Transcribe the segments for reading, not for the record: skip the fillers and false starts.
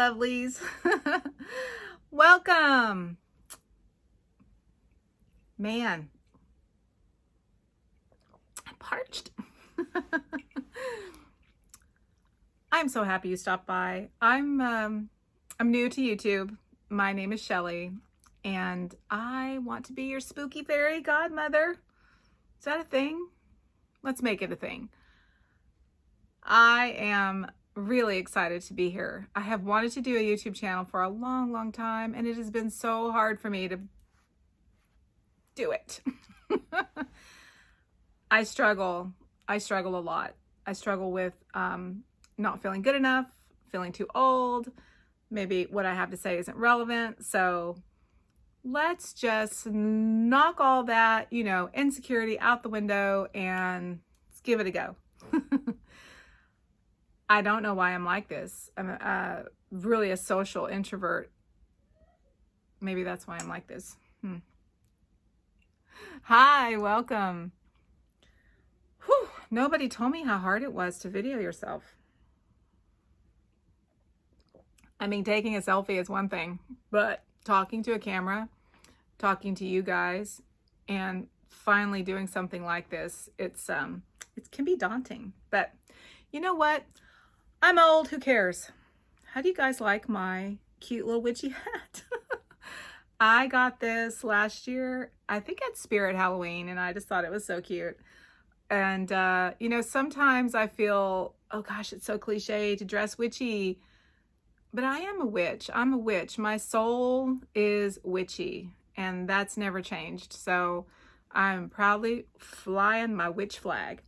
lovelies. Welcome. Man, I'm parched. I'm so happy you stopped by. I'm new to YouTube. My name is Shelly, and I want to be your spooky fairy godmother. Is that a thing? Let's make it a thing. I am really excited to be here. I have wanted to do a YouTube channel for a long time, and it has been so hard for me to do it. I struggle a lot. I struggle with not feeling good enough, feeling too old, maybe what I have to say isn't relevant. So let's just knock all that, insecurity out the window and let's give it a go. I don't know why I'm like this. I'm really a social introvert. Maybe that's why I'm like this. Hi, welcome. Whew, nobody told me how hard it was to video yourself. I mean, taking a selfie is one thing, but talking to a camera, talking to you guys, and finally doing something like this, it can be daunting. But you know what? I'm old, who cares? How do you guys like my cute little witchy hat? I got this last year, I think at Spirit Halloween, and I just thought it was so cute. And, sometimes I feel, oh gosh, it's so cliche to dress witchy, but I am a witch. I'm a witch. My soul is witchy, and that's never changed. So I'm proudly flying my witch flag.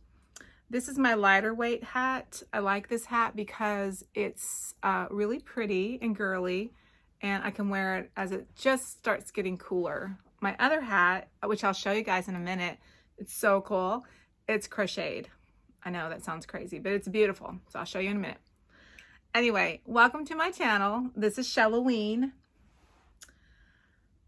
This is my lighter weight hat. I like this hat because it's really pretty and girly, and I can wear it as it just starts getting cooler. My other hat, which I'll show you guys in a minute, it's so cool. It's crocheted. I know that sounds crazy, but it's beautiful. So I'll show you in a minute. Anyway, welcome to my channel. This is Shellaween.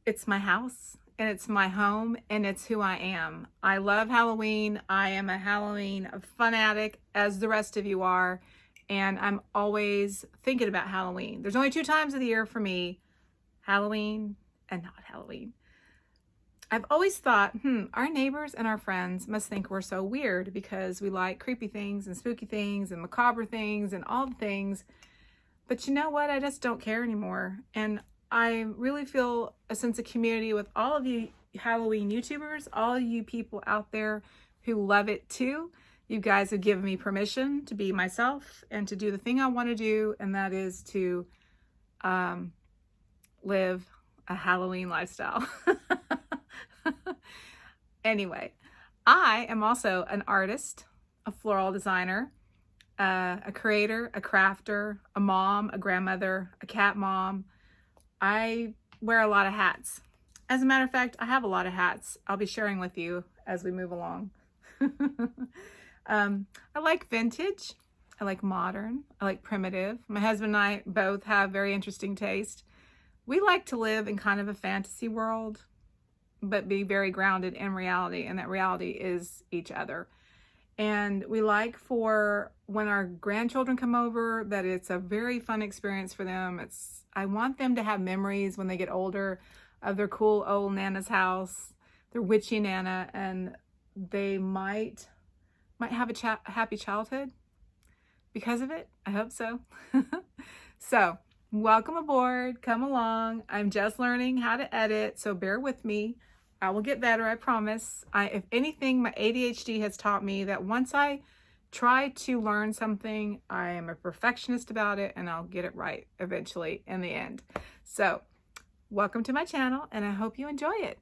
It's my house, and it's my home, and it's who I am. I love Halloween. I am a Halloween fanatic, as the rest of you are, and I'm always thinking about Halloween. There's only 2 times of the year for me, Halloween and not Halloween. I've always thought, our neighbors and our friends must think we're so weird because we like creepy things and spooky things and macabre things and all the things. But you know what? I just don't care anymore. And I really feel a sense of community with all of you Halloween YouTubers, all you people out there who love it too. You guys have given me permission to be myself and to do the thing I want to do, and that is to live a Halloween lifestyle. Anyway, I am also an artist, a floral designer, a creator, a crafter, a mom, a grandmother, a cat mom. I wear a lot of hats. As a matter of fact, I have a lot of hats I'll be sharing with you as we move along. I like vintage. I like modern. I like primitive. My husband and I both have very interesting taste. We like to live in kind of a fantasy world, but be very grounded in reality, and that reality is each other. And we like for when our grandchildren come over that it's a very fun experience for them. I want them to have memories when they get older of their cool old Nana's house, their witchy Nana, and they might have a happy childhood because of it. I hope so. So welcome aboard, come along. I'm just learning how to edit, so bear with me. I will get better, I promise. If anything, my ADHD has taught me that once I try to learn something, I am a perfectionist about it, and I'll get it right eventually in the end. So welcome to my channel, and I hope you enjoy it.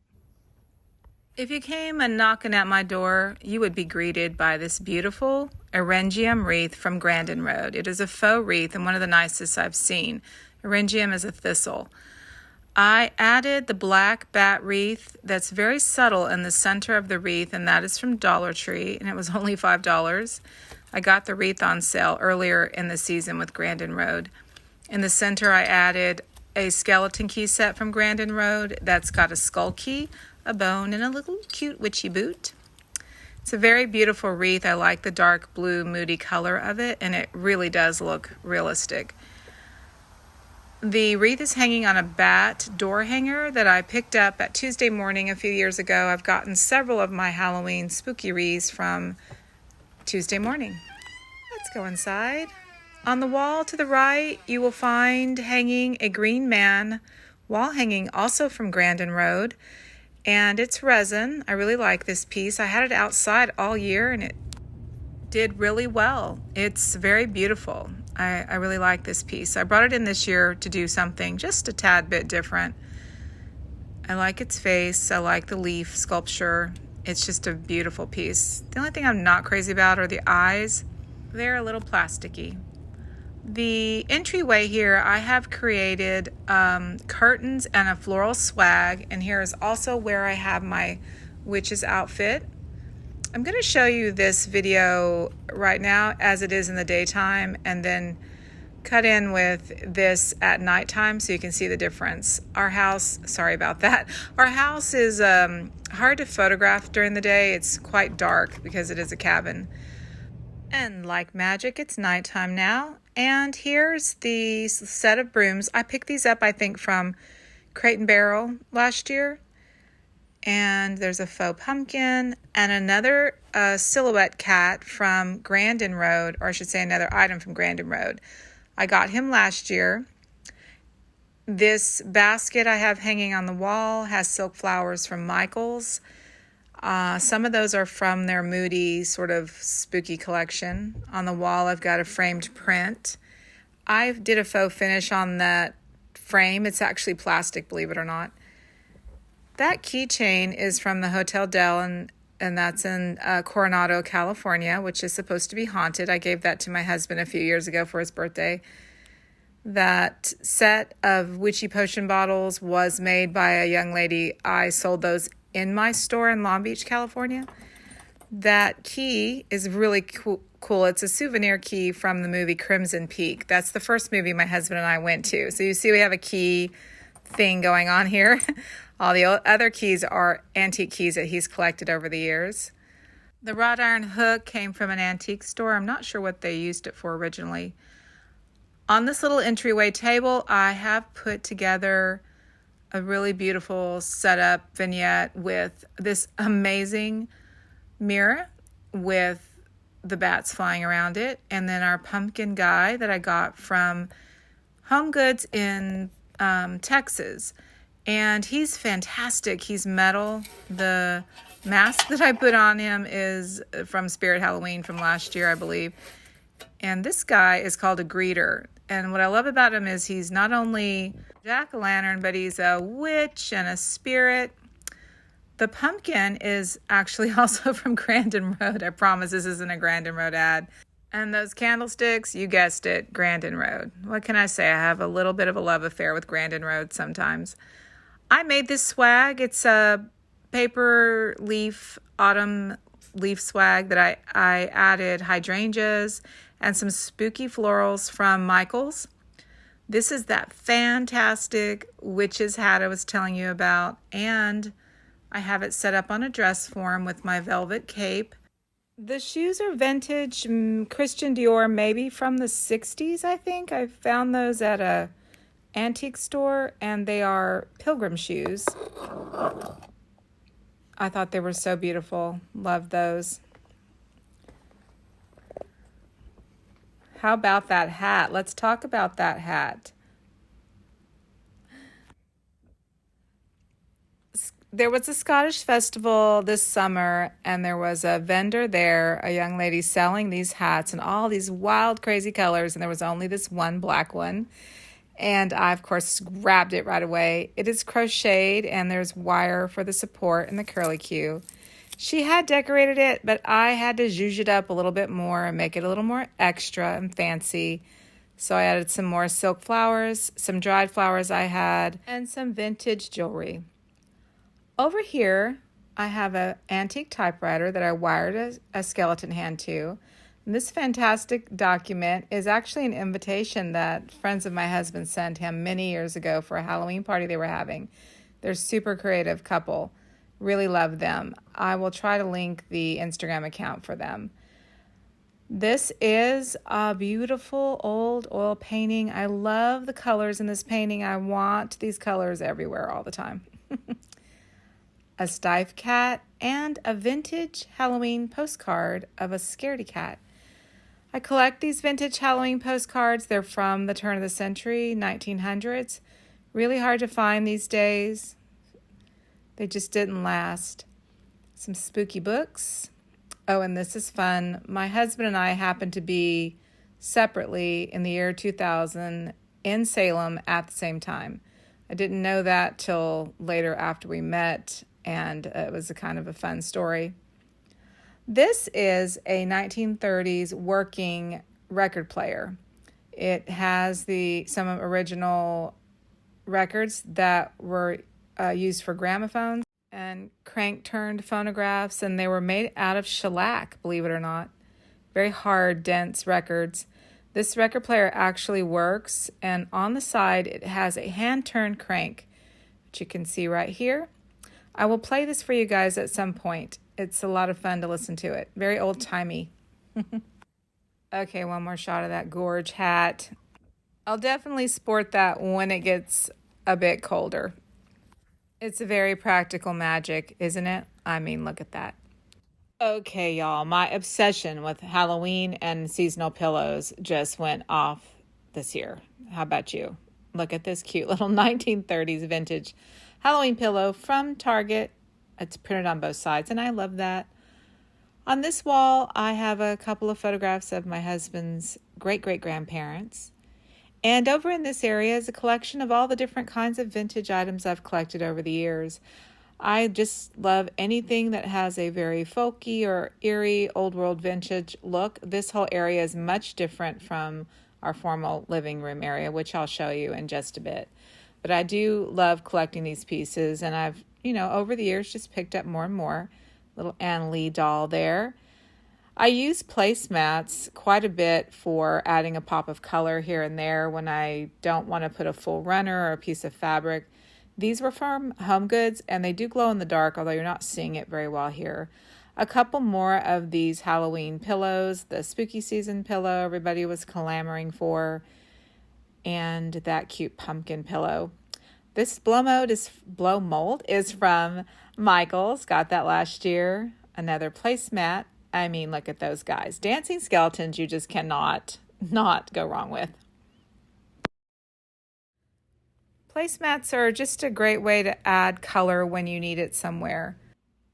If you came and knocking at my door, you would be greeted by this beautiful Eryngium wreath from Grandin Road. It is a faux wreath and one of the nicest I've seen. Eryngium is a thistle. I added the black bat wreath that's very subtle in the center of the wreath, and that is from Dollar Tree, and it was only $5. I got the wreath on sale earlier in the season with Grandin Road. In the center, I added a skeleton key set from Grandin Road that's got a skull key, a bone, and a little cute witchy boot. It's a very beautiful wreath. I like the dark blue moody color of it, and it really does look realistic. The wreath is hanging on a bat door hanger that I picked up at Tuesday morning a few years ago. I've gotten several of my Halloween spooky wreaths from Tuesday morning. Let's go inside. On the wall to the right, you will find hanging a green man wall hanging, also from Grandin Road, and it's resin. I really like this piece. I had it outside all year and it did really well. It's very beautiful. I really like this piece. I brought it in this year to do something just a tad bit different. I like its face. I like the leaf sculpture. It's just a beautiful piece. The only thing I'm not crazy about are the eyes. They're a little plasticky. The entryway here, I have created curtains and a floral swag, and here is also where I have my witch's outfit. I'm going to show you this video right now as it is in the daytime, and then cut in with this at nighttime so you can see the difference. Our house, sorry about that, our house is hard to photograph during the day. It's quite dark because it is a cabin. And like magic, it's nighttime now. And here's the set of brooms. I picked these up, I think, from Crate and Barrel last year. And there's a faux pumpkin and another silhouette cat from Grandin Road, or I should say another item from Grandin Road. I got him last year. This basket I have hanging on the wall has silk flowers from Michael's. Some of those are from their moody sort of spooky collection. On the wall, I've got a framed print. I did a faux finish on that frame. It's actually plastic, believe it or not. That keychain is from the Hotel Del, and that's in Coronado, California, which is supposed to be haunted. I gave that to my husband a few years ago for his birthday. That set of witchy potion bottles was made by a young lady. I sold those in my store in Long Beach, California. That key is really cool. It's a souvenir key from the movie Crimson Peak. That's the first movie my husband and I went to. So you see we have a key thing going on here. All the other keys are antique keys that he's collected over the years. The wrought iron hook came from an antique store. I'm not sure what they used it for originally. On this little entryway table, I have put together a really beautiful setup vignette with this amazing mirror with the bats flying around it, and then our pumpkin guy that I got from Home Goods in Texas. And he's fantastic. He's metal. The mask that I put on him is from Spirit Halloween from last year, I believe. And this guy is called a greeter. And what I love about him is he's not only jack-o'-lantern, but he's a witch and a spirit. The pumpkin is actually also from Grandin Road. I promise this isn't a Grandin Road ad. And those candlesticks, you guessed it, Grandin Road. What can I say? I have a little bit of a love affair with Grandin Road sometimes. I made this swag. It's a paper leaf, autumn leaf swag that I added hydrangeas and some spooky florals from Michael's. This is that fantastic witch's hat I was telling you about, and I have it set up on a dress form with my velvet cape. The shoes are vintage Christian Dior, maybe from the 60s, I think. I found those at a antique store, and they are pilgrim shoes. I thought they were so beautiful. Love those. How about that hat? Let's talk about that hat. There was a Scottish festival this summer, and there was a vendor there, a young lady selling these hats in all these wild, crazy colors, and there was only this one black one. And I, of course, grabbed it right away. It is crocheted, and there's wire for the support and the curlicue. She had decorated it, but I had to zhuzh it up a little bit more and make it a little more extra and fancy. So I added some more silk flowers, some dried flowers I had, and some vintage jewelry. Over here, I have an antique typewriter that I wired a skeleton hand to. And this fantastic document is actually an invitation that friends of my husband sent him many years ago for a Halloween party they were having. They're a super creative couple. Really love them. I will try to link the Instagram account for them. This is a beautiful old oil painting. I love the colors in this painting. I want these colors everywhere all the time. A stiff cat and a vintage Halloween postcard of a scaredy cat. I collect these vintage Halloween postcards. They're from the turn of the century, 1900s. Really hard to find these days. They just didn't last. Some spooky books. Oh, and this is fun. My husband and I happened to be separately in the year 2000 in Salem at the same time. I didn't know that till later after we met, and it was a kind of a fun story. This is a 1930s working record player. It has some original records that were used for gramophones and crank-turned phonographs, and they were made out of shellac, believe it or not. Very hard, dense records. This record player actually works, and on the side it has a hand-turned crank, which you can see right here. I will play this for you guys at some point. It's a lot of fun to listen to it. Very old-timey. Okay, one more shot of that gorge hat. I'll definitely sport that when it gets a bit colder. It's a very practical magic, isn't it? I mean, look at that. Okay, y'all, my obsession with Halloween and seasonal pillows just went off this year. How about you? Look at this cute little 1930s vintage Halloween pillow from Target. It's printed on both sides, and I love that. On this wall, I have a couple of photographs of my husband's great-great-grandparents. And over in this area is a collection of all the different kinds of vintage items I've collected over the years. I just love anything that has a very folky or eerie old world vintage look. This whole area is much different from our formal living room area, which I'll show you in just a bit. But I do love collecting these pieces, and I've, over the years just picked up more and more. Little Anne Lee doll there. I use placemats quite a bit for adding a pop of color here and there when I don't want to put a full runner or a piece of fabric. These were from Home Goods, and they do glow in the dark, although you're not seeing it very well here. A couple more of these Halloween pillows, the spooky season pillow everybody was clamoring for, and that cute pumpkin pillow. This blow mold is from Michael's. Got that last year. Another placemat. I mean, look at those guys. Dancing skeletons you just cannot not go wrong with. Placemats are just a great way to add color when you need it somewhere.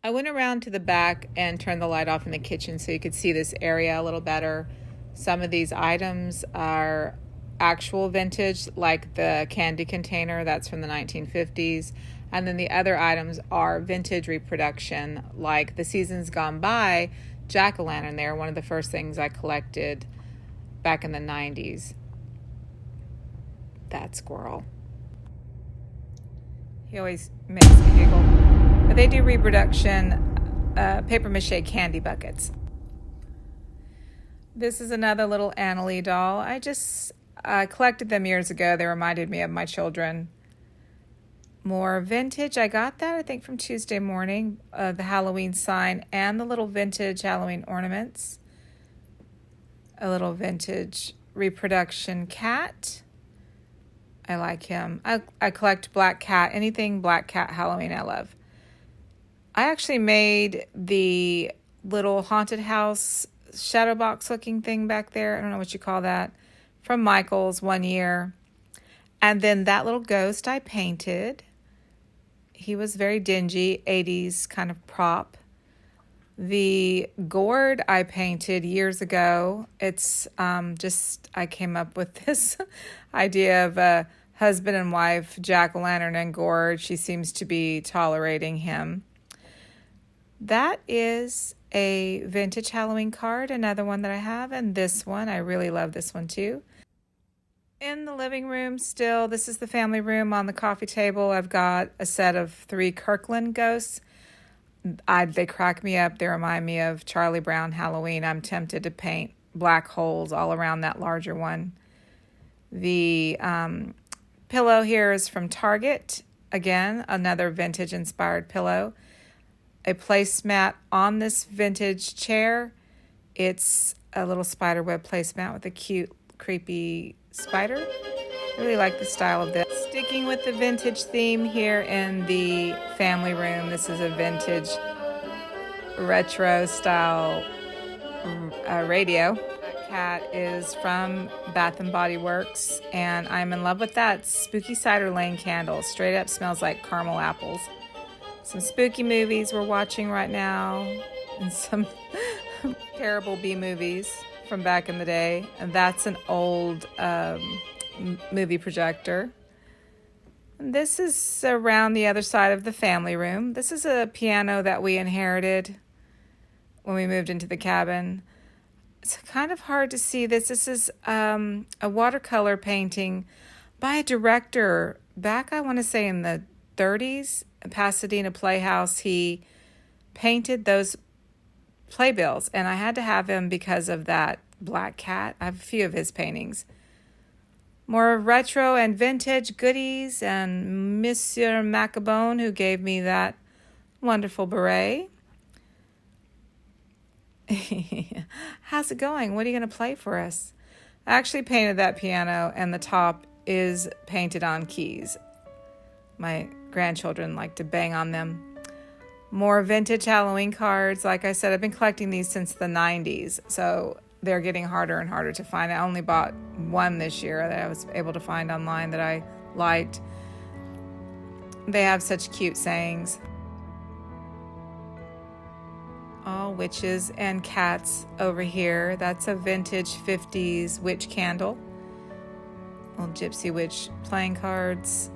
I went around to the back and turned the light off in the kitchen so you could see this area a little better. Some of these items are actual vintage, like the candy container, that's from the 1950s. And then the other items are vintage reproduction, like the Seasons Gone By jack-o'-lantern. They were one of the first things I collected back in the 90s. That squirrel. He always makes me giggle. But they do reproduction paper mache candy buckets. This is another little Annalie doll. I just collected them years ago. They reminded me of my children. More vintage. I got that, I think, from Tuesday Morning, the Halloween sign and the little vintage Halloween ornaments. A little vintage reproduction cat. I like him. I collect black cat. Anything black cat Halloween I love. I actually made the little haunted house shadow box looking thing back there. I don't know what you call that. From Michael's one year. And then that little ghost I painted. He was very dingy, 80s kind of prop. The gourd I painted years ago. It's I came up with this idea of a husband and wife, jack-o'-lantern and gourd. She seems to be tolerating him. That is a vintage Halloween card, another one that I have, and this one, I really love this one too. In the living room still, this is the family room. On the coffee table, I've got a set of 3 Kirkland ghosts. They crack me up. They remind me of Charlie Brown Halloween. I'm tempted to paint black holes all around that larger one. The pillow here is from Target. Again, another vintage-inspired pillow. A placemat on this vintage chair. It's a little spider web placemat with a cute, creepy spider. I really like the style of this. Sticking with the vintage theme here in the family room. This is a vintage retro style radio. That cat is from Bath and Body Works, and I'm in love with that Spooky Cider Lane candle. Straight up smells like caramel apples. Some spooky movies we're watching right now, and some terrible B movies from back in the day. And that's an old movie projector. And this is around the other side of the family room. This is a piano that we inherited when we moved into the cabin. It's kind of hard to see this. This is a watercolor painting by a director back, I want to say, in the 30s, Pasadena Playhouse. He painted those playbills, and I had to have him because of that black cat. I have a few of his paintings. More retro and vintage goodies, and Monsieur Macabone, who gave me that wonderful beret. How's it going? What are you going to play for us? I actually painted that piano, and the top is painted on keys. My grandchildren like to bang on them. More vintage Halloween cards. Like I said, I've been collecting these since the 90s, so they're getting harder and harder to find. I only bought one this year that I was able to find online that I liked. They have such cute sayings. All witches and cats over here. That's a vintage 50s witch candle. Little gypsy witch playing cards.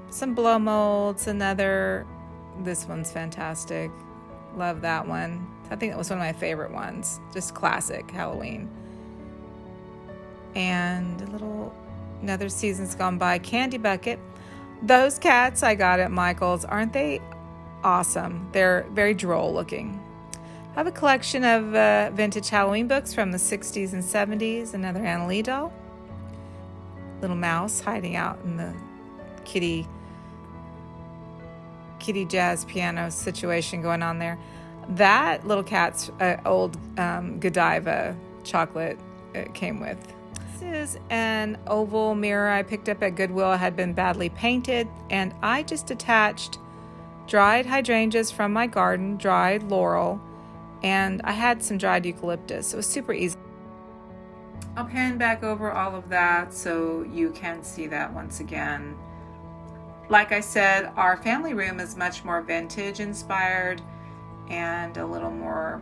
Some blow molds. This one's fantastic. Love that one. I think that was one of my favorite ones. Just classic Halloween. And another season's gone by candy bucket. Those cats I got at Michael's, aren't they awesome? They're very droll looking. I have a collection of vintage Halloween books from the 60s and 70s. Another Anna Lee doll. Little mouse hiding out in the kitty jazz piano situation going on there. That little cat's old Godiva chocolate it came with. This is an oval mirror I picked up at Goodwill. It had been badly painted, and I just attached dried hydrangeas from my garden, dried laurel, and I had some dried eucalyptus. It was super easy. I'll pan back over all of that so you can see that once again. Like I said, our family room is much more vintage inspired and a little more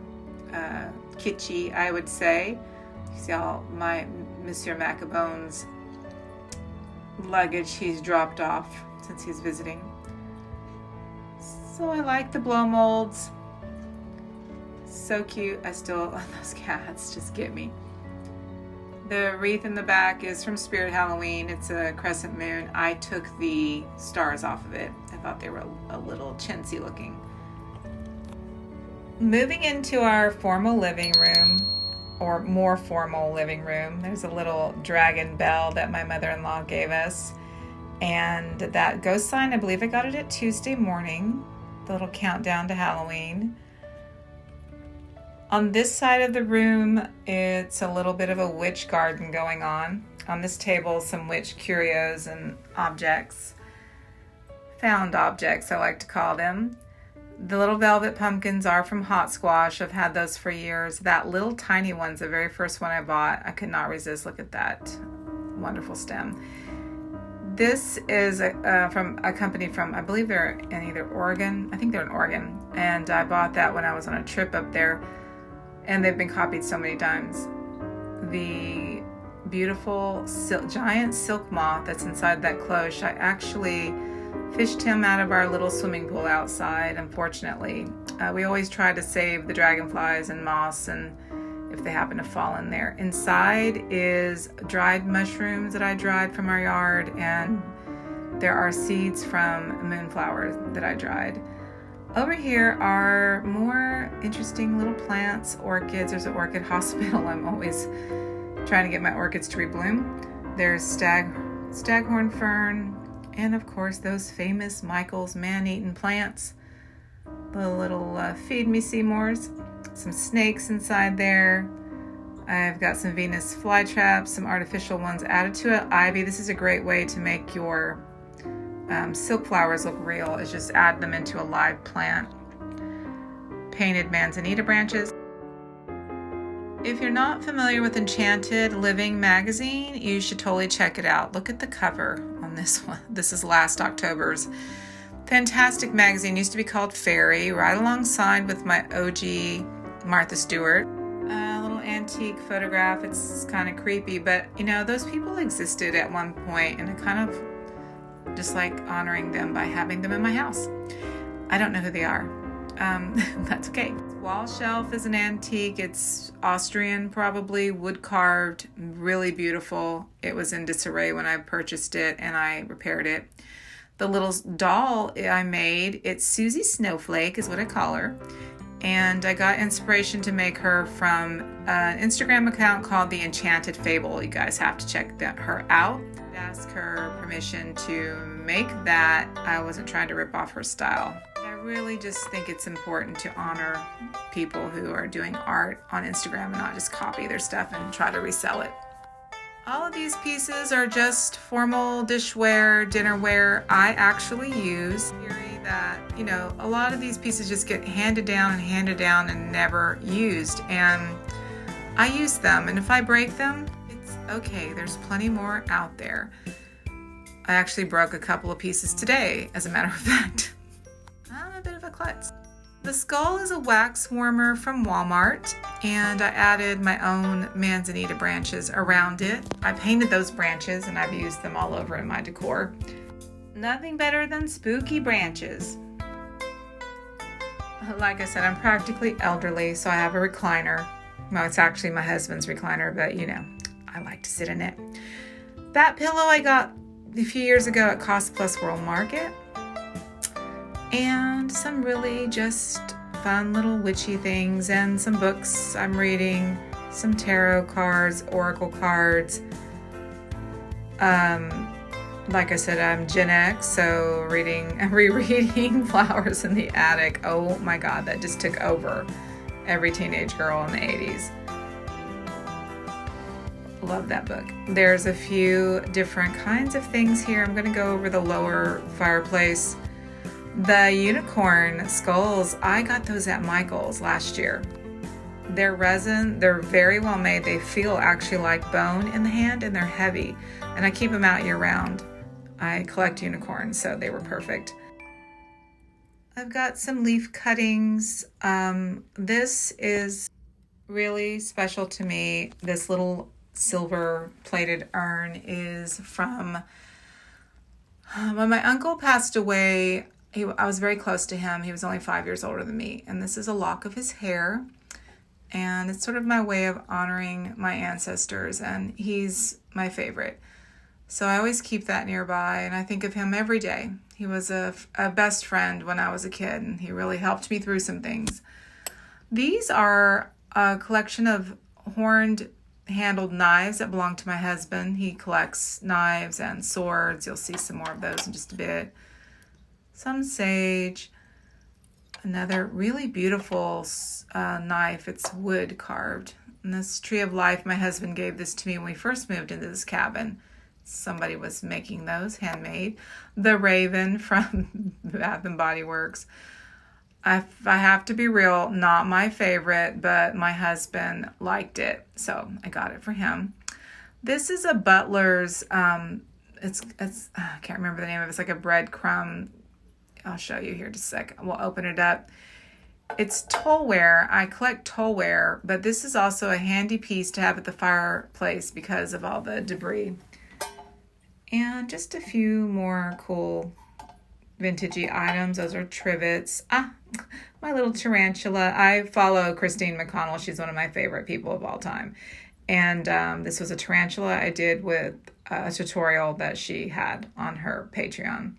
kitschy, I would say. You see all my Monsieur Macabone's luggage he's dropped off since he's visiting. So I like the blow molds. So cute. I still love those cats, just get me. The wreath in the back is from Spirit Halloween. It's a crescent moon. I took the stars off of it. I thought they were a little chintzy looking. Moving into our formal living room, or more formal living room, there's a little dragon bell that my mother-in-law gave us. And that ghost sign, I believe I got it at Tuesday morning. The little countdown to Halloween. On this side of the room, it's a little bit of a witch garden going on. On this table, some witch curios and objects. Found objects, I like to call them. The little velvet pumpkins are from Hot Squash. I've had those for years. That little tiny one's the very first one I bought. I could not resist. Look at that wonderful stem. This is from a company from, I believe they're in either Oregon. I think they're in Oregon. And I bought that when I was on a trip up there. And they've been copied so many times. The beautiful giant silk moth that's inside that cloche, I actually fished him out of our little swimming pool outside, unfortunately. We always try to save the dragonflies and moths, and if they happen to fall in there. Inside is dried mushrooms that I dried from our yard, and there are seeds from moonflowers that I dried. Over here are more interesting little plants, orchids. There's an orchid hospital. I'm always trying to get my orchids to rebloom. There's staghorn fern, and of course those famous Michael's man-eaten plants. The little feed me Seymours. Some snakes inside there. I've got some Venus flytraps, some artificial ones added to it. Ivy, this is a great way to make your silk flowers look real, is just add them into a live plant. Painted manzanita branches. If you're not familiar with Enchanted Living magazine, you should totally check it out. Look at the cover on this one. This is last October's. Fantastic magazine. Used to be called Fairy, right alongside with my OG Martha Stewart. A little antique photograph. It's kind of creepy, but you know, those people existed at one point, and I kind of just like honoring them by having them in my house. I don't know who they are. That's okay. Wall shelf is an antique. It's Austrian, probably wood carved, really beautiful. It was in disarray when I purchased it, and I repaired it. The little doll I made, it's Susie Snowflake is what I call her. And I got inspiration to make her from an Instagram account called The Enchanted Fable. You guys have to check her out. I asked her permission to make that. I wasn't trying to rip off her style. I really just think it's important to honor people who are doing art on Instagram and not just copy their stuff and try to resell it. All of these pieces are just formal dishware, dinnerware. I actually use theory that, you know, a lot of these pieces just get handed down and never used. And I use them, and if I break them, it's okay. There's plenty more out there. I actually broke a couple of pieces today, as a matter of fact. I'm a bit of a klutz. The skull is a wax warmer from Walmart, and I added my own manzanita branches around it. I painted those branches, and I've used them all over in my decor. Nothing better than spooky branches. Like I said, I'm practically elderly, so I have a recliner. Well, it's actually my husband's recliner, but you know, I like to sit in it. That pillow I got a few years ago at Cost Plus World Market. And some really just fun little witchy things, and some books I'm reading, some tarot cards, oracle cards. Like I said, I'm Gen X, so rereading Flowers in the Attic. Oh my God, that just took over every teenage girl in the 80s. Love that book. There's a few different kinds of things here. I'm going to go over the lower fireplace. The unicorn skulls, I got those at Michael's last year. They're resin, they're very well made. They feel actually like bone in the hand, and they're heavy. And I keep them out year round. I collect unicorns, so they were perfect. I've got some leaf cuttings. This is really special to me. This little silver plated urn is from when my uncle passed away. I was very close to him. He was only 5 years older than me. And this is a lock of his hair. And it's sort of my way of honoring my ancestors. And he's my favorite. So I always keep that nearby. And I think of him every day. He was a best friend when I was a kid. And he really helped me through some things. These are a collection of horned handled knives that belong to my husband. He collects knives and swords. You'll see some more of those in just a bit. Some sage, another really beautiful knife. It's wood carved. And this Tree of Life, my husband gave this to me when we first moved into this cabin. Somebody was making those, handmade. The Raven from Bath and Body Works. I have to be real, not my favorite, but my husband liked it, so I got it for him. This is a butler's, it's I can't remember the name of it. It's like a breadcrumb. I'll show you here in just a sec. We'll open it up. It's tollware. I collect tollware, but this is also a handy piece to have at the fireplace because of all the debris. And just a few more cool vintagey items. Those are trivets. My little tarantula. I follow Christine McConnell. She's one of my favorite people of all time. And this was a tarantula I did with a tutorial that she had on her Patreon.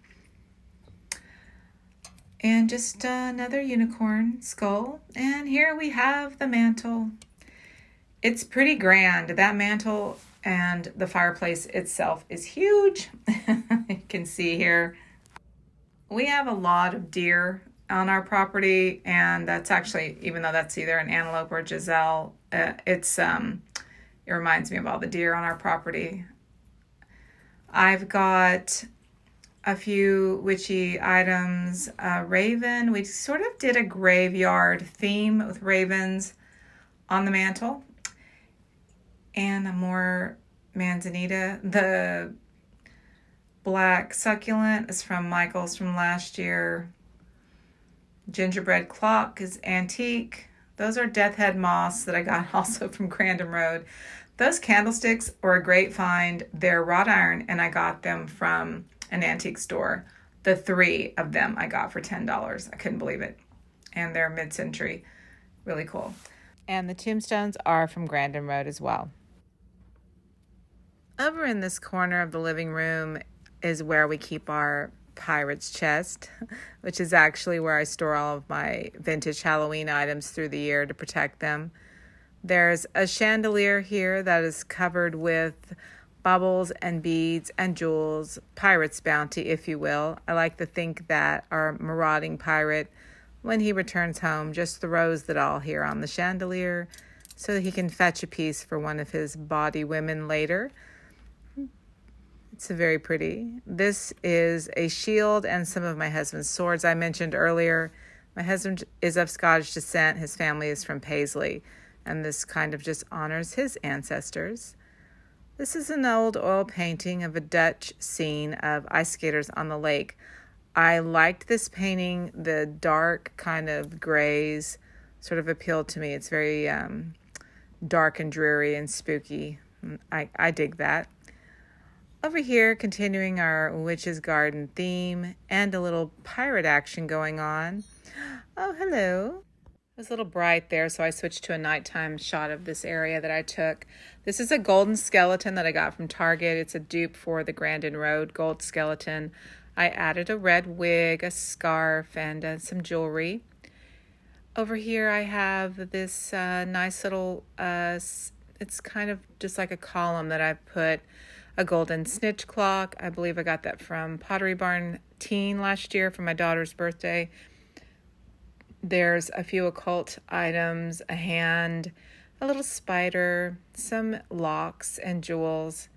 And just another unicorn skull. And here we have the mantle. It's pretty grand. That mantle and the fireplace itself is huge. You can see here. We have a lot of deer on our property, and that's actually, even though that's either an antelope or gazelle, it's It reminds me of all the deer on our property. I've got a few witchy items. Raven, we sort of did a graveyard theme with ravens on the mantle. And a more manzanita. The black succulent is from Michael's from last year. Gingerbread clock is antique. Those are death head moss that I got also from Grandin Road. Those candlesticks were a great find. They're wrought iron, and I got them from an antique store. The 3 of them I got for $10. I couldn't believe it. And they're mid-century. Really cool. And the tombstones are from Grandin Road as well. Over in this corner of the living room is where we keep our pirate's chest, which is actually where I store all of my vintage Halloween items through the year to protect them. There's a chandelier here that is covered with bubbles and beads and jewels, pirate's bounty, if you will. I like to think that our marauding pirate, when he returns home, just throws it all here on the chandelier so that he can fetch a piece for one of his bawdy women later. It's very pretty. This is a shield and some of my husband's swords I mentioned earlier. My husband is of Scottish descent. His family is from Paisley, and this kind of just honors his ancestors. This is an old oil painting of a Dutch scene of ice skaters on the lake. I liked this painting. The dark kind of grays sort of appealed to me. It's very dark and dreary and spooky. I dig that. Over here, continuing our witch's garden theme and a little pirate action going on. Oh, hello. It was a little bright there, so I switched to a nighttime shot of this area that I took. This is a golden skeleton that I got from Target. It's a dupe for the Grandin Road gold skeleton. I added a red wig, a scarf, and some jewelry. Over here I have this nice little, it's kind of just like a column that I put a golden snitch clock. I believe I got that from Pottery Barn Teen last year for my daughter's birthday. There's a few occult items, a hand, a little spider, some locks and jewels.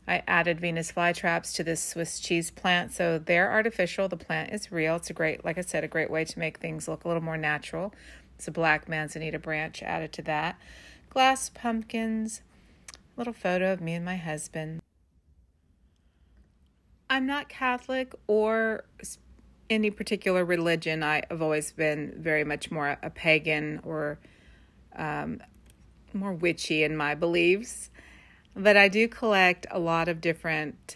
I added Venus flytraps to this Swiss cheese plant, so they're artificial. The plant is real. It's a great, like I said, a great way to make things look a little more natural. It's a black manzanita branch added to that. Glass pumpkins, a little photo of me and my husband. I'm not Catholic or any particular religion. I've always been very much more a pagan or more witchy in my beliefs. But I do collect a lot of different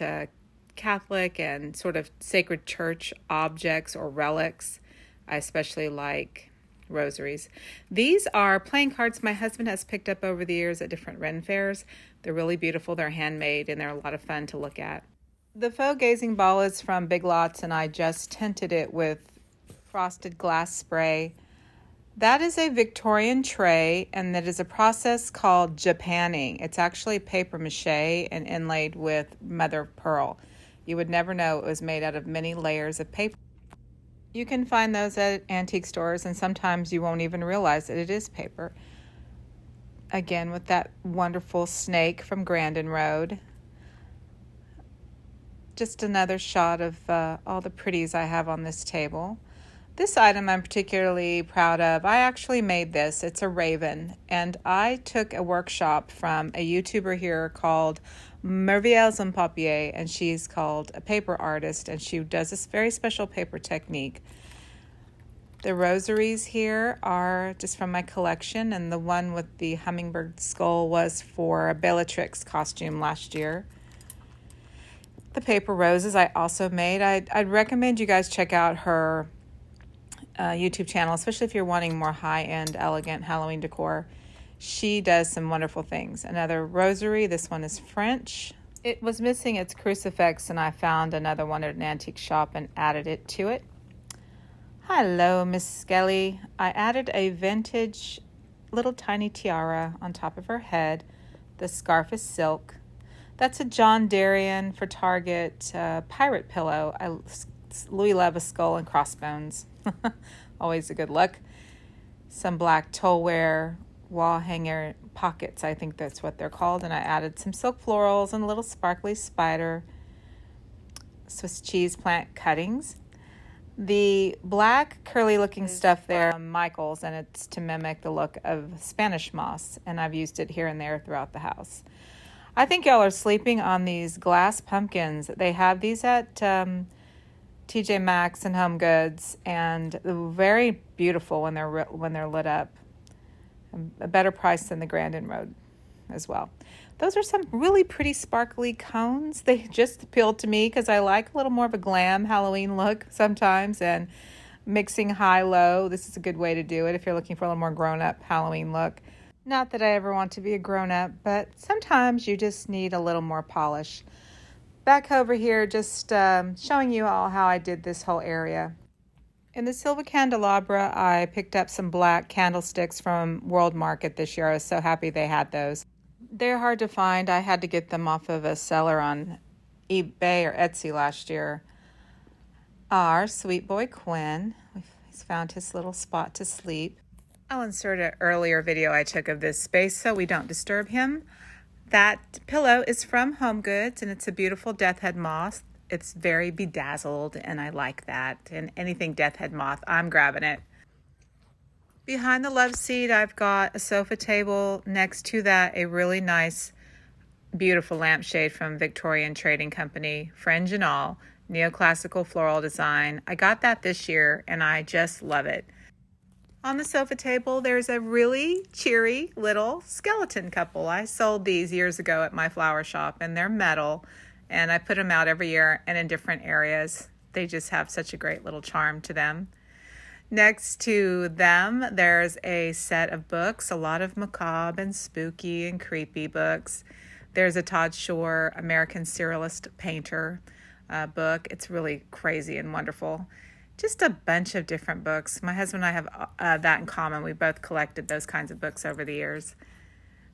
Catholic and sort of sacred church objects or relics. I especially like rosaries. These are playing cards my husband has picked up over the years at different Ren fairs. They're really beautiful. They're handmade and they're a lot of fun to look at. The faux gazing ball is from Big Lots, and I just tinted it with frosted glass spray. That is a Victorian tray, and that is a process called Japanning. It's actually paper mache and inlaid with mother of pearl. You would never know it was made out of many layers of paper. You can find those at antique stores, and sometimes you won't even realize that it is paper. Again, with that wonderful snake from Grandin Road. Just another shot of all the pretties I have on this table. This item I'm particularly proud of. I actually made this. It's a raven, and I took a workshop from a YouTuber here called Mervielles and Papier, and she's called a paper artist, and she does this very special paper technique. The rosaries here are just from my collection, and the one with the hummingbird skull was for a Bellatrix costume last year. The paper roses I also made. I'd recommend you guys check out her YouTube channel, especially if you're wanting more high-end, elegant Halloween decor. She does some wonderful things. Another rosary. This one is French. It was missing its crucifix, and I found another one at an antique shop and added it to it. Hello, Miss Skelly. I added a vintage little tiny tiara on top of her head. The scarf is silk. That's a John Darien for Target pirate pillow. Louis love a skull and crossbones. Always a good look. Some black towelwear wall hanger pockets. I think that's what they're called. And I added some silk florals and a little sparkly spider Swiss cheese plant cuttings. The black curly looking stuff there from Michael's, and it's to mimic the look of Spanish moss, and I've used it here and there throughout the house. I think y'all are sleeping on these glass pumpkins. They have these at TJ Maxx and Home Goods, and very beautiful when they're lit up. A better price than the Grandin Road as well. Those are some really pretty sparkly cones. They just appealed to me because I like a little more of a glam Halloween look sometimes, and mixing high-low, this is a good way to do it if you're looking for a little more grown-up Halloween look. Not that I ever want to be a grown-up, but sometimes you just need a little more polish. Back over here, just showing you all how I did this whole area. In the silver candelabra, I picked up some black candlesticks from World Market this year. I was so happy they had those. They're hard to find. I had to get them off of a seller on eBay or Etsy last year. Our sweet boy Quinn, he's found his little spot to sleep. I'll insert an earlier video I took of this space so we don't disturb him. That pillow is from Home Goods, and it's a beautiful death head moth. It's very bedazzled, and I like that. And anything death head moth, I'm grabbing it. Behind the love seat, I've got a sofa table. Next to that, a really nice, beautiful lampshade from Victorian Trading Company, fringe and all, neoclassical floral design. I got that this year, and I just love it. On the sofa table, there's a really cheery little skeleton couple. I sold these years ago at my flower shop, and they're metal, and I put them out every year and in different areas. They just have such a great little charm to them. Next to them, there's a set of books, a lot of macabre and spooky and creepy books. There's a Todd Shore, American Serialist Painter book. It's really crazy and wonderful. Just a bunch of different books. My husband and I have that in common. We both collected those kinds of books over the years.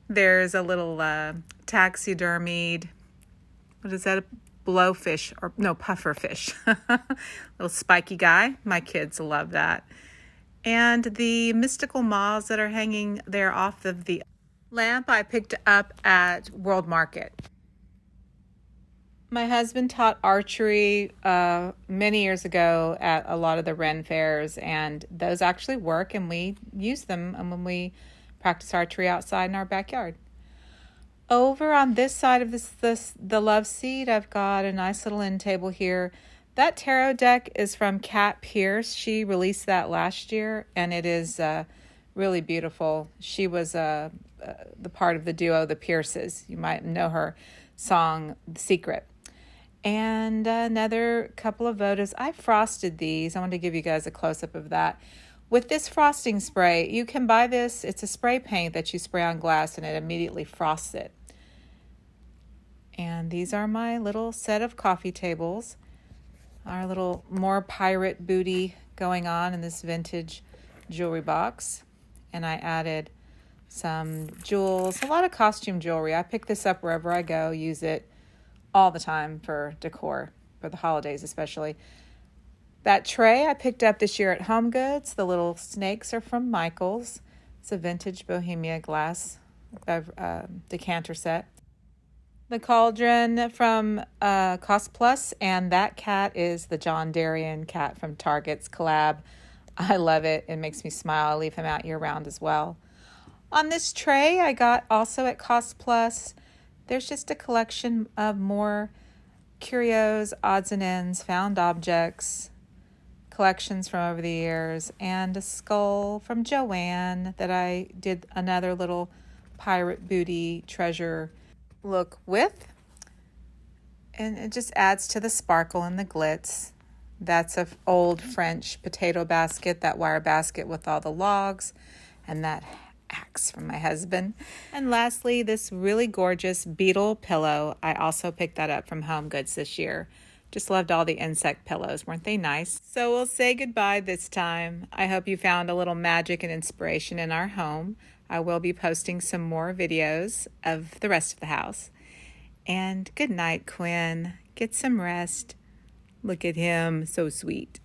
There's a little taxidermied, what is that, a blowfish, or no, pufferfish. Little spiky guy. My kids love that. And the mystical moths that are hanging there off of the lamp I picked up at World Market. My husband taught archery many years ago at a lot of the Ren fairs, and those actually work, and we use them when we practice archery outside in our backyard. Over on this side of the love seat, I've got a nice little end table here. That tarot deck is from Kat Pierce. She released that last year, and it is really beautiful. She was the part of the duo, the Pierces. You might know her song, The Secret. And another couple of votives. I frosted these. I want to give you guys a close-up of that. With this frosting spray, you can buy this. It's a spray paint that you spray on glass, and it immediately frosts it. And these are my little set of coffee tables. Our little more pirate booty going on in this vintage jewelry box. And I added some jewels, a lot of costume jewelry. I pick this up wherever I go, use it all the time for decor, for the holidays especially. That tray I picked up this year at Home Goods. The little snakes are from Michael's. It's a vintage Bohemia glass decanter set. The cauldron from Cost Plus, and that cat is the John Darien cat from Target's collab. I love it. It makes me smile. I leave him out year-round as well. On this tray I got also at Cost Plus, there's just a collection of more curios, odds and ends, found objects, collections from over the years, and a skull from Joanne that I did another little pirate booty treasure look with. And it just adds to the sparkle and the glitz. That's an old French potato basket, that wire basket with all the logs, and that axe from my husband. And lastly, this really gorgeous beetle pillow. I also picked that up from Home Goods this year. Just loved all the insect pillows. Weren't they nice? So we'll say goodbye this time. I hope you found a little magic and inspiration in our home. I will be posting some more videos of the rest of the house. And good night, Quinn. Get some rest. Look at him, so sweet.